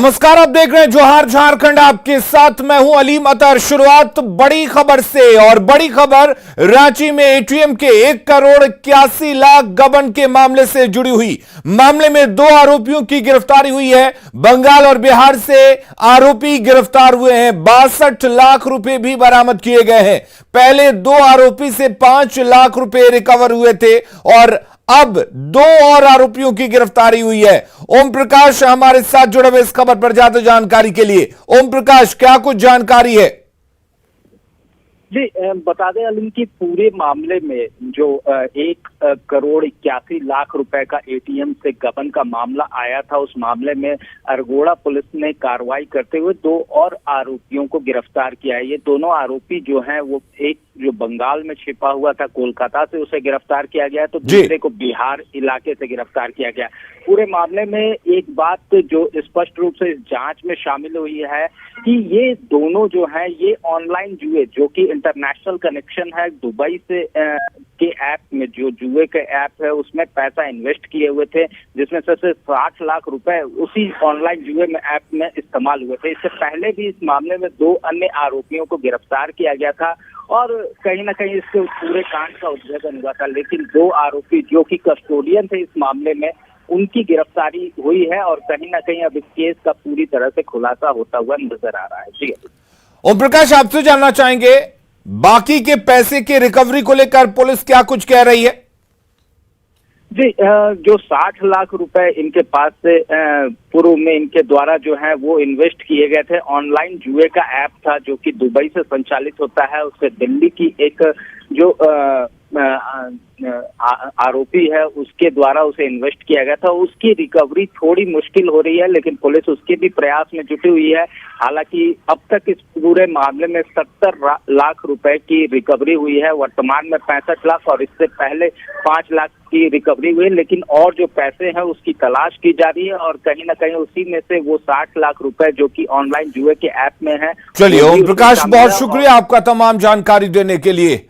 नमस्कार, आप देख रहे हैं जोहार झारखंड। आपके साथ मैं हूं अलीम अतर। शुरुआत बड़ी खबर से, और बड़ी खबर रांची में एटीएम के 1,81,00,000 गबन के मामले से जुड़ी हुई। मामले में 2 आरोपियों की गिरफ्तारी हुई है। बंगाल और बिहार से आरोपी गिरफ्तार हुए हैं। 62 लाख रुपए भी बरामद किए गए हैं। पहले 2 आरोपी से 5 लाख रुपए रिकवर हुए थे और अब 2 और आरोपियों की गिरफ्तारी हुई है। ओम प्रकाश हमारे साथ जुड़े हुए इस खबर पर ज्यादा जानकारी के लिए। ओम प्रकाश, क्या कुछ जानकारी है? जी बता दें अलीम की पूरे मामले में जो 1,81,00,000 रुपए का एटीएम से गबन का मामला आया था, उस मामले में अरगोड़ा पुलिस ने कार्रवाई करते हुए 2 और आरोपियों को गिरफ्तार किया है। ये दोनों आरोपी जो हैं वो एक जो बंगाल में छिपा हुआ था कोलकाता से, उसे गिरफ्तार किया गया है, तो दूसरे को बिहार इलाके से गिरफ्तार किया गया। पूरे मामले में एक बात जो स्पष्ट रूप से इस जांच में शामिल हुई है कि ये दोनों जो हैं ये ऑनलाइन जुए, जो कि इंटरनेशनल कनेक्शन है दुबई से के ऐप में, जो जुए के ऐप है उसमें पैसा इन्वेस्ट किए हुए थे, जिसमें से 60 लाख रुपए उसी ऑनलाइन जुए में ऐप में इस्तेमाल हुए थे। इससे पहले भी इस मामले में 2 अन्य आरोपियों को गिरफ्तार किया गया था और कहीं ना कहीं इसके पूरे कांड का उद्भेदन हुआ था, लेकिन 2 आरोपी जो कि कस्टोडियन थे इस मामले में, उनकी गिरफ्तारी हुई है और कहीं ना कहीं अब इस केस का पूरी तरह से खुलासा होता हुआ नजर आ रहा है। जी ओम प्रकाश, आपसे जानना चाहेंगे बाकी के पैसे के रिकवरी को लेकर पुलिस क्या कुछ कह रही है? जी जो 60 लाख रुपए इनके पास से पूर्व में इनके द्वारा जो है वो इन्वेस्ट किए गए थे। ऑनलाइन जुए का ऐप था जो कि दुबई से संचालित होता है, उससे दिल्ली की एक जो आरोपी है उसके द्वारा उसे इन्वेस्ट किया गया था। उसकी रिकवरी थोड़ी मुश्किल हो रही है, लेकिन पुलिस उसके भी प्रयास में जुटी हुई है। हालांकि अब तक इस पूरे मामले में 70 लाख रुपए की रिकवरी हुई है। वर्तमान में 65 लाख और इससे पहले 5 लाख की रिकवरी हुई है, लेकिन और जो पैसे हैं उसकी तलाश की जा रही है और कहीं ना कहीं उसी में से वो 60 लाख रुपए जो कि ऑनलाइन जुए के ऐप में है। चलिए ओम प्रकाश, बहुत शुक्रिया आपका तमाम जानकारी देने के लिए।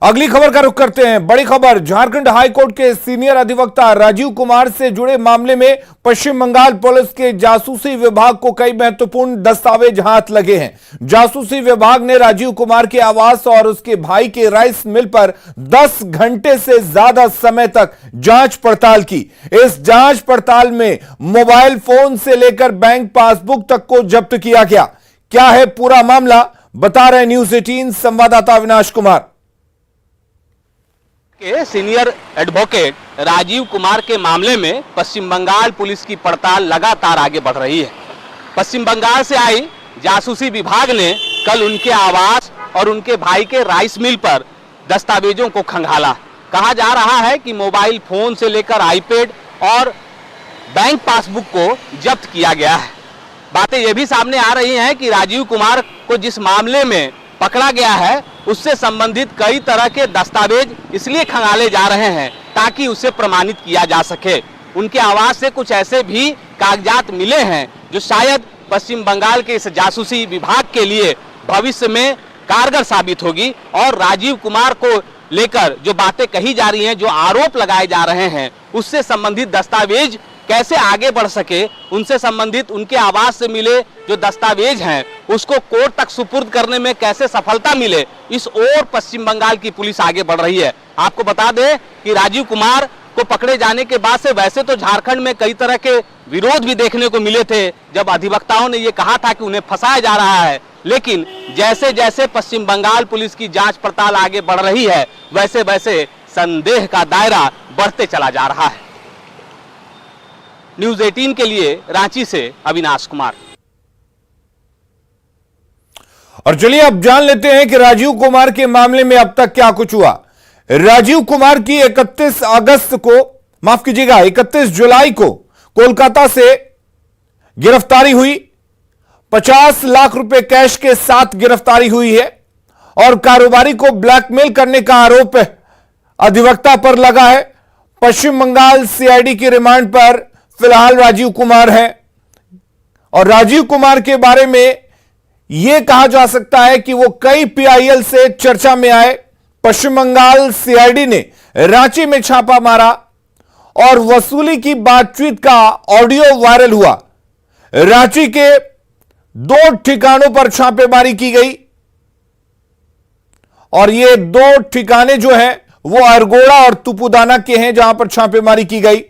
अगली खबर का रुख करते हैं। बड़ी खबर, झारखंड हाईकोर्ट के सीनियर अधिवक्ता राजीव कुमार से जुड़े मामले में पश्चिम बंगाल पुलिस के जासूसी विभाग को कई महत्वपूर्ण दस्तावेज हाथ लगे हैं। जासूसी विभाग ने राजीव कुमार के आवास और उसके भाई के राइस मिल पर 10 घंटे से ज्यादा समय तक जांच पड़ताल की। इस जांच पड़ताल में मोबाइल फोन से लेकर बैंक पासबुक तक को जब्त किया गया। क्या है पूरा मामला, बता रहे न्यूज 18 संवाददाता अविनाश कुमार। के सीनियर एडवोकेट राजीव कुमार के मामले में पश्चिम बंगाल पुलिस की पड़ताल लगातार आगे बढ़ रही है। पश्चिम बंगाल से आई जासूसी विभाग ने कल उनके आवास और उनके भाई के राइस मिल पर दस्तावेजों को खंगाला। कहा जा रहा है कि मोबाइल फोन से लेकर आईपैड और बैंक पासबुक को जब्त किया गया है। बातें यह भी सामने आ रही हैं कि राजीव कुमार को जिस मामले में पकड़ा गया है उससे संबंधित कई तरह के दस्तावेज इसलिए खंगाले जा रहे हैं ताकि उसे प्रमाणित किया जा सके। उनके आवास से कुछ ऐसे भी कागजात मिले हैं जो शायद पश्चिम बंगाल के इस जासूसी विभाग के लिए भविष्य में कारगर साबित होगी और राजीव कुमार को लेकर जो बातें कही जा रही हैं, जो आरोप लगाए जा रहे हैं, उससे संबंधित दस्तावेज कैसे आगे बढ़ सके, उनसे संबंधित उनके आवास से मिले जो दस्तावेज हैं उसको कोर्ट तक सुपुर्द करने में कैसे सफलता मिले, इस ओर पश्चिम बंगाल की पुलिस आगे बढ़ रही है। आपको बता दें कि राजीव कुमार को पकड़े जाने के बाद से वैसे तो झारखंड में कई तरह के विरोध भी देखने को मिले थे, जब अधिवक्ताओं ने ये कहा था कि उन्हें फंसाया जा रहा है, लेकिन जैसे जैसे पश्चिम बंगाल पुलिस की जांच पड़ताल आगे बढ़ रही है वैसे वैसे संदेह का दायरा बढ़ते चला जा रहा है। न्यूज 18 के लिए रांची से अविनाश कुमार। और चलिए अब जान लेते हैं कि राजीव कुमार के मामले में अब तक क्या कुछ हुआ। राजीव कुमार की 31 जुलाई को कोलकाता से गिरफ्तारी हुई। 50 लाख रुपए कैश के साथ गिरफ्तारी हुई है और कारोबारी को ब्लैकमेल करने का आरोप अधिवक्ता पर लगा है। पश्चिम बंगाल सीआईडी की रिमांड पर फिलहाल राजीव कुमार है और राजीव कुमार के बारे में यह कहा जा सकता है कि वो कई पीआईएल से चर्चा में आए। पश्चिम बंगाल सीआईडी ने रांची में छापा मारा और वसूली की बातचीत का ऑडियो वायरल हुआ। रांची के 2 ठिकानों पर छापेमारी की गई और ये 2 ठिकाने जो हैं वो अरगोड़ा और तुपुदाना के हैं जहां पर छापेमारी की गई।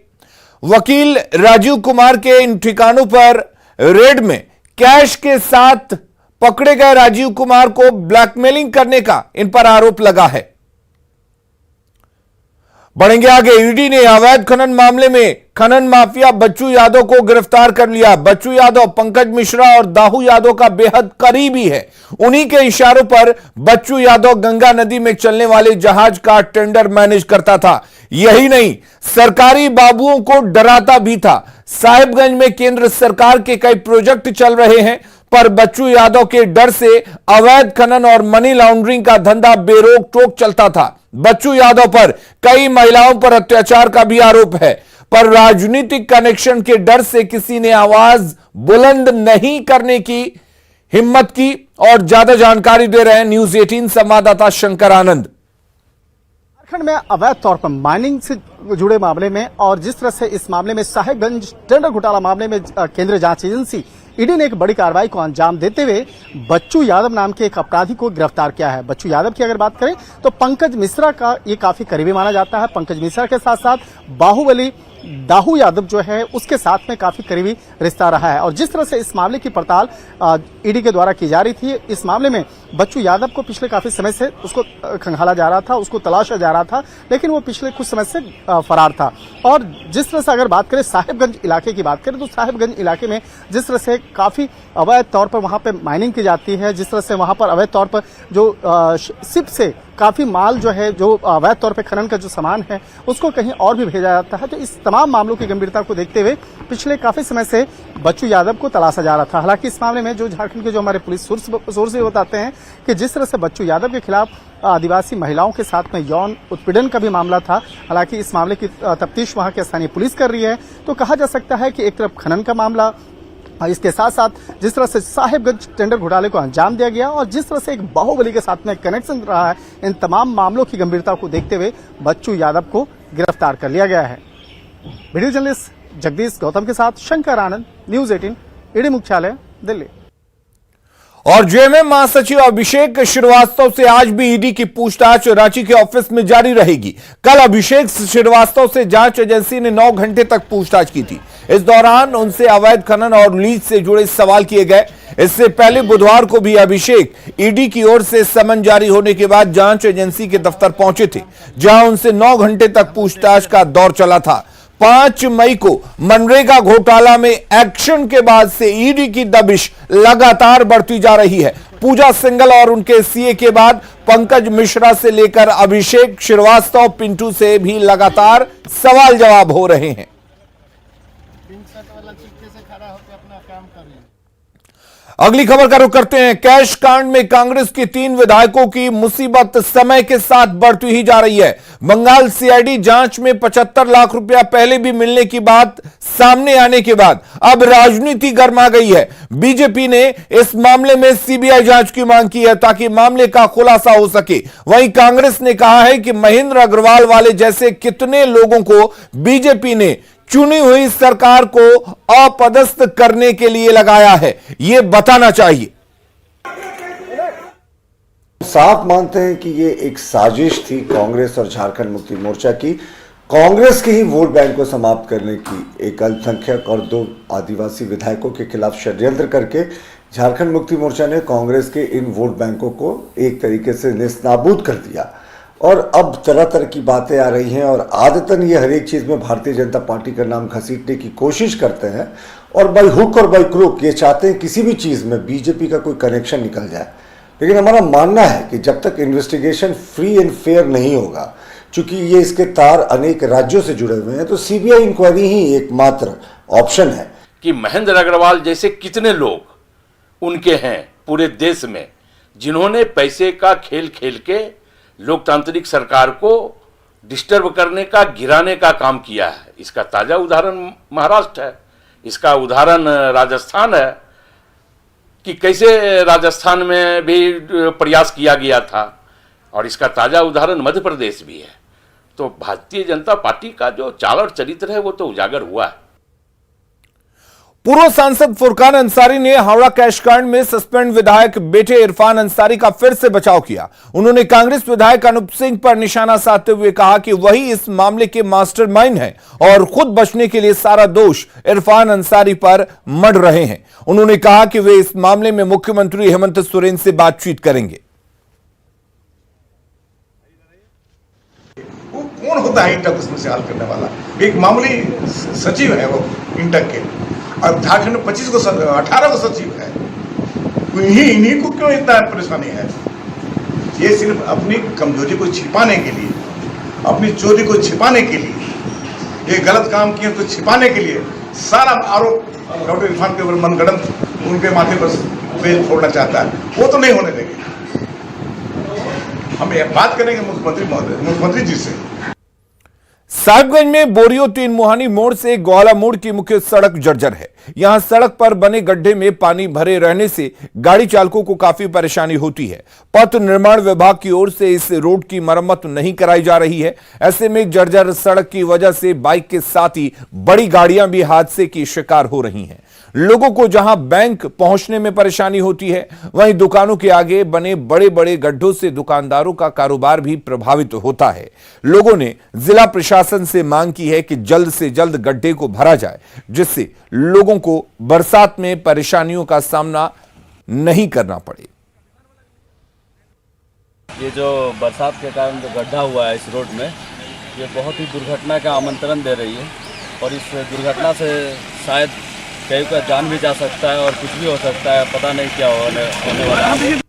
वकील राजीव कुमार के इन ठिकानों पर रेड में कैश के साथ पकड़े गए राजीव कुमार को ब्लैकमेलिंग करने का इन पर आरोप लगा है। बढ़ेंगे आगे। ईडी ने अवैध खनन मामले में खनन माफिया बच्चू यादव को गिरफ्तार कर लिया। बच्चू यादव पंकज मिश्रा और दाहू यादव का बेहद करीबी है। उन्हीं के इशारों पर बच्चू यादव गंगा नदी में चलने वाले जहाज का टेंडर मैनेज करता था। यही नहीं, सरकारी बाबुओं को डराता भी था। साहिबगंज में केंद्र सरकार के कई प्रोजेक्ट चल रहे हैं, पर बच्चू यादव के डर से अवैध खनन और मनी लॉन्ड्रिंग का धंधा बेरोक टोक चलता था। बच्चू यादव पर कई महिलाओं पर अत्याचार का भी आरोप है, पर राजनीतिक कनेक्शन के डर से किसी ने आवाज बुलंद नहीं करने की हिम्मत की। और ज्यादा जानकारी दे रहे हैं न्यूज 18 संवाददाता शंकर आनंद। झारखंड में अवैध तौर पर माइनिंग से जुड़े मामले में और जिस तरह से इस मामले में साहिबगंज टेंडर घोटाला मामले में केंद्रीय जांच एजेंसी ईडी ने एक बड़ी कार्रवाई को अंजाम देते हुए बच्चू यादव नाम के एक अपराधी को गिरफ्तार किया है। बच्चू यादव की अगर बात करें तो पंकज मिश्रा का ये काफी करीबी माना जाता है। पंकज मिश्रा के साथ साथ बाहुबली दाहू यादव जो है उसके साथ में काफी करीबी रिश्ता रहा है। और जिस तरह से इस मामले की पड़ताल ईडी के द्वारा की जा रही थी, इस मामले में बच्चू यादव को पिछले काफी समय से उसको खंगाला जा रहा था, उसको तलाशा जा रहा था, लेकिन वो पिछले कुछ समय से फरार था। और जिस तरह से अगर बात करें साहिबगंज इलाके की बात करें तो साहिबगंज इलाके में जिस तरह से काफी अवैध तौर पर वहां पे माइनिंग की जाती है, जिस तरह से वहां पर अवैध तौर पर जो शिप से काफी माल जो है, जो अवैध तौर पर खनन का जो सामान है उसको कहीं और भी भेजा जाता है, तो इस तमाम मामलों की गंभीरता को देखते हुए पिछले काफी समय से बच्चू यादव को तलाशा जा रहा था। हालांकि इस मामले में जो झारखंड के जो हमारे पुलिस सोर्स बताते हैं कि जिस तरह से बच्चू यादव के खिलाफ आदिवासी महिलाओं के साथ में यौन उत्पीड़न का भी मामला था। हालांकि इस मामले की तफ्तीश वहां की स्थानीय पुलिस कर रही है। तो कहा जा सकता है कि एक तरफ खनन का मामला, इसके साथ साथ जिस तरह से साहिबगंज टेंडर घोटाले को अंजाम दिया गया और जिस तरह से एक बाहुबली के साथ में कनेक्शन रहा है, इन तमाम मामलों की गंभीरता को देखते हुए बच्चू यादव को गिरफ्तार कर लिया गया है। वीडियो जर्नलिस्ट जगदीश गौतम के साथ शंकर आनंद, न्यूज 18, ईडी मुख्यालय, दिल्ली। और जेएमएम महासचिव अभिषेक श्रीवास्तव से आज भी ईडी की पूछताछ रांची के ऑफिस में जारी रहेगी। कल अभिषेक श्रीवास्तव से जांच एजेंसी ने 9 घंटे तक पूछताछ की थी। इस दौरान उनसे अवैध खनन और लीज से जुड़े सवाल किए गए। इससे पहले बुधवार को भी अभिषेक ईडी की ओर से समन जारी होने के बाद जांच एजेंसी के दफ्तर पहुंचे थे, जहां उनसे 9 घंटे तक पूछताछ का दौर चला था। 5 मई को मनरेगा घोटाला में एक्शन के बाद से ईडी की दबिश लगातार बढ़ती जा रही है। पूजा सिंघल और उनके सीए के बाद पंकज मिश्रा से लेकर अभिषेक श्रीवास्तव, पिंटू से भी लगातार सवाल जवाब हो रहे हैं। अगली खबर का रुख करते हैं। कैश कांड में कांग्रेस के 3 विधायकों की मुसीबत समय के साथ बढ़ती ही जा रही है। बंगाल सीआईडी जांच में 75 लाख रुपया पहले भी मिलने की बात सामने आने के बाद अब राजनीति गर्मा गई है। बीजेपी ने इस मामले में सीबीआई जांच की मांग की है ताकि मामले का खुलासा हो सके। वहीं कांग्रेस ने कहा है कि महेंद्र अग्रवाल वाले जैसे कितने लोगों को बीजेपी ने चुनी हुई सरकार को अपदस्थ करने के लिए लगाया है, यह बताना चाहिए। साफ मानते हैं कि ये एक साजिश थी कांग्रेस और झारखंड मुक्ति मोर्चा की, कांग्रेस के ही वोट बैंक को समाप्त करने की। एक अल्पसंख्यक और 2 आदिवासी विधायकों के खिलाफ षड्यंत्र करके झारखंड मुक्ति मोर्चा ने कांग्रेस के इन वोट बैंकों को एक तरीके से नेस्तनाबूद कर दिया। और अब तरह तरह की बातें आ रही हैं और आदतन ये हर एक चीज़ में भारतीय जनता पार्टी का नाम घसीटने की कोशिश करते हैं और बाई हुक और बाई क्रुक ये चाहते हैं किसी भी चीज़ में बीजेपी का कोई कनेक्शन निकल जाए। लेकिन हमारा मानना है कि जब तक इन्वेस्टिगेशन फ्री एंड फेयर नहीं होगा, चूंकि ये इसके तार अनेक राज्यों से जुड़े हुए हैं, तो सीबीआई इंक्वायरी ही एकमात्र ऑप्शन है। कि महेंद्र अग्रवाल जैसे कितने लोग उनके हैं पूरे देश में जिन्होंने पैसे का खेल खेल के लोकतांत्रिक सरकार को डिस्टर्ब करने का, गिराने का काम किया है। इसका ताजा उदाहरण महाराष्ट्र है, इसका उदाहरण राजस्थान है कि कैसे राजस्थान में भी प्रयास किया गया था, और इसका ताजा उदाहरण मध्य प्रदेश भी है। तो भारतीय जनता पार्टी का जो चाल और चरित्र है वो तो उजागर हुआ है। पूर्व सांसद फुरकान अंसारी ने हावड़ा कैश कांड में सस्पेंड विधायक बेटे इरफान अंसारी का फिर से बचाव किया। उन्होंने कांग्रेस विधायक अनूप सिंह पर निशाना साधते हुए कहा कि वही इस मामले के मास्टरमाइंड हैं और खुद बचने के लिए सारा दोष इरफान अंसारी पर मढ़ रहे हैं। उन्होंने कहा कि वे इस मामले में मुख्यमंत्री हेमंत सोरेन से बातचीत करेंगे। वो कौन होता है इंटक उसमें से हल करने वाला? एक मामूली सचिव है वो इंटक के, और झारखंड में 18 को सचिव है। इन्हीं को क्यों इतना परेशानी है? ये सिर्फ अपनी कमजोरी को छिपाने के लिए, अपनी चोरी को छिपाने के लिए, ये गलत काम किए तो छिपाने के लिए सारा आरोप डॉक्टर इरफान के ऊपर मनगढ़ंत उनके माथे पर बेल फोड़ना चाहता है। वो तो नहीं होने देंगे। हम बात करेंगे मुख्यमंत्री जी से। साहिबगंज में बोरियो तीन मुहानी मोड़ से ग्वाला मोड़ की मुख्य सड़क जर्जर है। यहां सड़क पर बने गड्ढे में पानी भरे रहने से गाड़ी चालकों को काफी परेशानी होती है। पथ निर्माण विभाग की ओर से इस रोड की मरम्मत नहीं कराई जा रही है। ऐसे में जर्जर सड़क की वजह से बाइक के साथ ही बड़ी गाड़ियां भी हादसे की शिकार हो रही हैं। लोगों को जहां बैंक पहुंचने में परेशानी होती है, वहीं दुकानों के आगे बने बड़े बड़े गड्ढों से दुकानदारों का कारोबार भी प्रभावित होता है। लोगों ने जिला प्रशासन से मांग की है कि जल्द से जल्द गड्ढे को भरा जाए, जिससे लोगों को बरसात में परेशानियों का सामना नहीं करना पड़े। ये जो बरसात के कारण जो गड्ढा हुआ है इस रोड में, ये बहुत ही दुर्घटना का आमंत्रण दे रही है और इस दुर्घटना से शायद कहीं का जान भी जा सकता है और कुछ भी हो सकता है, पता नहीं क्या होने वाला है।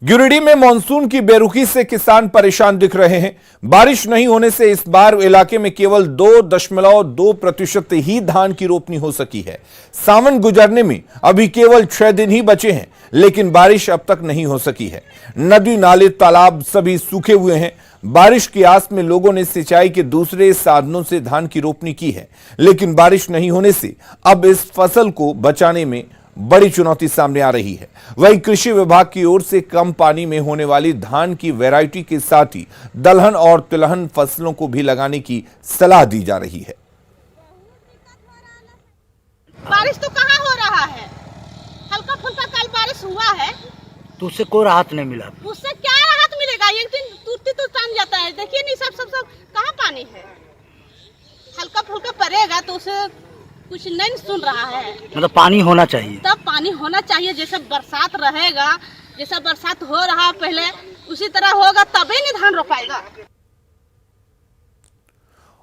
गिरिडीह में मानसून की बेरुखी से किसान परेशान दिख रहे हैं। बारिश नहीं होने से इस बार इलाके में केवल 2.2% ही धान की रोपनी हो सकी है। सावन गुजरने में अभी केवल 6 दिन ही बचे हैं, लेकिन बारिश अब तक नहीं हो सकी है। नदी नाले तालाब सभी सूखे हुए हैं। बारिश की आस में लोगों ने सिंचाई के दूसरे साधनों से धान की रोपनी की है, लेकिन बारिश नहीं होने से अब इस फसल को बचाने में बड़ी चुनौती सामने आ रही है। वहीं कृषि विभाग की ओर से कम पानी में होने वाली धान की वैरायटी के साथ ही दलहन और तिलहन फसलों को भी लगाने की सलाह दी जा रही है। बारिश तो कहाँ हो रहा है? हल्का फुल्का कल बारिश हुआ है तो उससे कोई राहत नहीं मिला। उससे क्या राहत मिलेगा? एक दिन टूटती तो तान जाता है। देखिए नहीं, सब कहाँ पानी है? हल्का फुल्का पड़ेगा तो उसे कुछ नहीं सुन रहा है। मतलब पानी होना चाहिए, तब पानी होना चाहिए। जैसे बरसात रहेगा, जैसा बरसात हो रहा पहले, उसी तरह होगा, तभी नहीं धान रोपाएगा।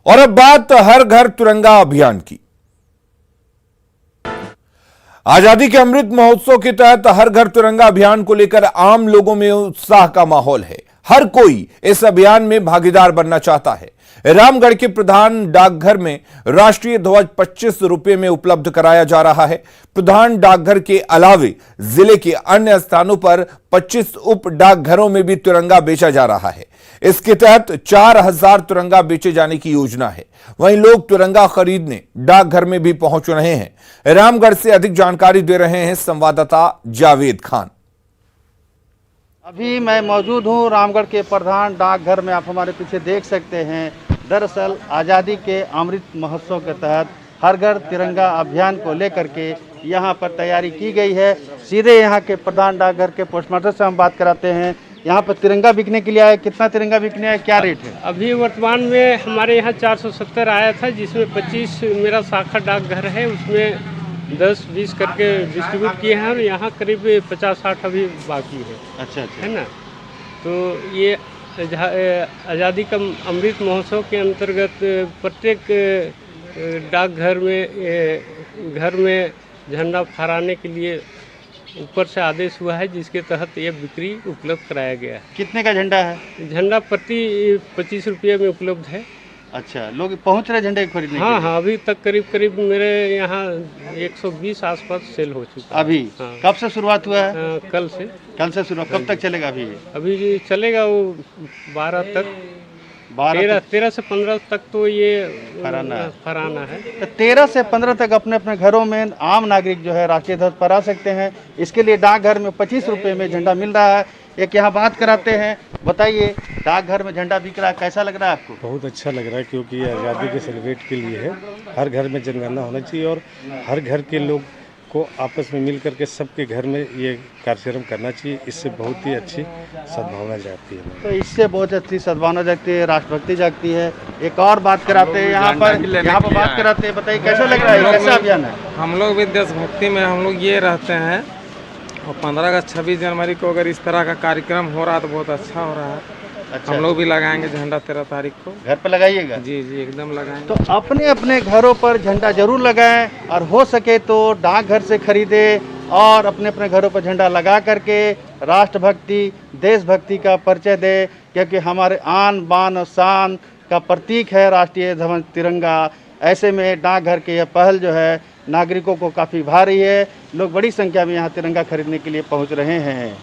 और अब बात हर घर तिरंगा अभियान की। आजादी के अमृत महोत्सव के तहत हर घर तिरंगा अभियान को लेकर आम लोगों में उत्साह का माहौल है। हर कोई इस अभियान में भागीदार बनना चाहता है। रामगढ़ के प्रधान डाकघर में राष्ट्रीय ध्वज 25 रुपए में उपलब्ध कराया जा रहा है। प्रधान डाकघर के अलावे जिले के अन्य स्थानों पर 25 उप डाकघरों में भी तिरंगा बेचा जा रहा है। इसके तहत 4000 तिरंगा बेचे जाने की योजना है। वहीं लोग तिरंगा खरीदने डाकघर में भी पहुंच रहे हैं। रामगढ़ से अधिक जानकारी दे रहे हैं संवाददाता जावेद खान। अभी मैं मौजूद हूँ रामगढ़ के प्रधान डाकघर में। आप हमारे पीछे देख सकते हैं। दरअसल आज़ादी के अमृत महोत्सव के तहत हर घर तिरंगा अभियान को लेकर के यहाँ पर तैयारी की गई है। सीधे यहाँ के प्रधान डाकघर के पोस्टमास्टर से हम बात कराते हैं। यहाँ पर तिरंगा बिकने के लिए आया, कितना तिरंगा बिकने आया, क्या रेट है? अभी वर्तमान में हमारे यहाँ 470 आया था, जिसमें 25 मेरा शाखा डाकघर है, उसमें 10-20 करके डिस्ट्रीब्यूट किए हैं और यहाँ करीब 50-60 अभी बाकी है। अच्छा, है ना। तो ये आज़ादी का अमृत महोत्सव के अंतर्गत प्रत्येक डाकघर में घर में झंडा फहराने के लिए ऊपर से आदेश हुआ है, जिसके तहत ये बिक्री उपलब्ध कराया गया है। कितने का झंडा है? झंडा प्रति 25 रुपये में उपलब्ध है। अच्छा, लोग पहुंच रहे झंडे खरीदने? हाँ, अभी तक करीब मेरे यहाँ 120 आसपास सेल हो चुका है। अभी हाँ। कब से शुरुआत हुआ है? कल से शुरू। कब तक चलेगा? अभी चलेगा वो 12 तक। 13 से 15 तक तो ये फहराना है। तो 13 से 15 तक अपने अपने घरों में आम नागरिक जो है राष्ट्रीय ध्वज फहरा सकते हैं। इसके लिए डाकघर में 25 रुपये में झंडा मिल रहा है। एक यहाँ बात कराते हैं, बताइए डाकघर में झंडा बिक रहा है, कैसा लग रहा है आपको? बहुत अच्छा लग रहा है क्योंकि ये आज़ादी के सेलिब्रेट के लिए है। हर घर में जनगणना होना चाहिए और हर घर के लोग को आपस में मिल करके सबके घर में ये कार्यक्रम करना चाहिए। इससे बहुत ही अच्छी सद्भावना जागती है। तो इससे बहुत अच्छी सद्भावना जागती है, राष्ट्रभक्ति जागती है। एक और बात कराते हैं यहाँ पर बात कराते हैं, बताइए कैसा लग रहा है, कैसा अभियान है? हम लोग भी देशभक्ति में हम लोग ये रहते हैं और 15 अगस्त 26 जनवरी को अगर इस तरह का कार्यक्रम हो रहा है तो बहुत अच्छा हो रहा है। अच्छा। हम लोग भी लगाएंगे झंडा 13 तारीख को। घर पर लगाइएगा? जी जी एकदम लगाएंगे। तो अपने अपने घरों पर झंडा जरूर लगाएं और हो सके तो डाकघर से खरीदे और अपने अपने घरों पर झंडा लगा करके राष्ट्रभक्ति देशभक्ति का परिचय दे, क्योंकि हमारे आन बान और शान का प्रतीक है राष्ट्रीय ध्वज तिरंगा। ऐसे में डाकघर की यह पहल जो है नागरिकों को काफ़ी भा रही है। लोग बड़ी संख्या में यहाँ तिरंगा खरीदने के लिए पहुँच रहे हैं।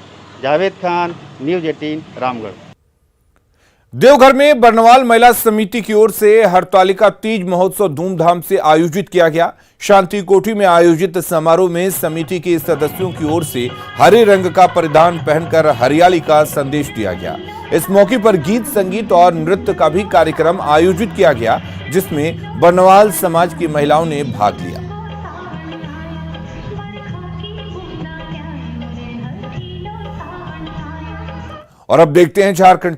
जावेद खान, न्यूज़ 18 रामगढ़। देवघर में बरनवाल महिला समिति की ओर से हरतालिका तीज महोत्सव धूमधाम से आयोजित किया गया। शांति कोठी में आयोजित समारोह में समिति के सदस्यों की ओर से हरे रंग का परिधान पहनकर हरियाली का संदेश दिया गया। इस मौके पर गीत संगीत और नृत्य का भी कार्यक्रम आयोजित किया गया, जिसमें बरनवाल समाज की महिलाओं ने भाग लिया। और अब देखते हैं झारखंड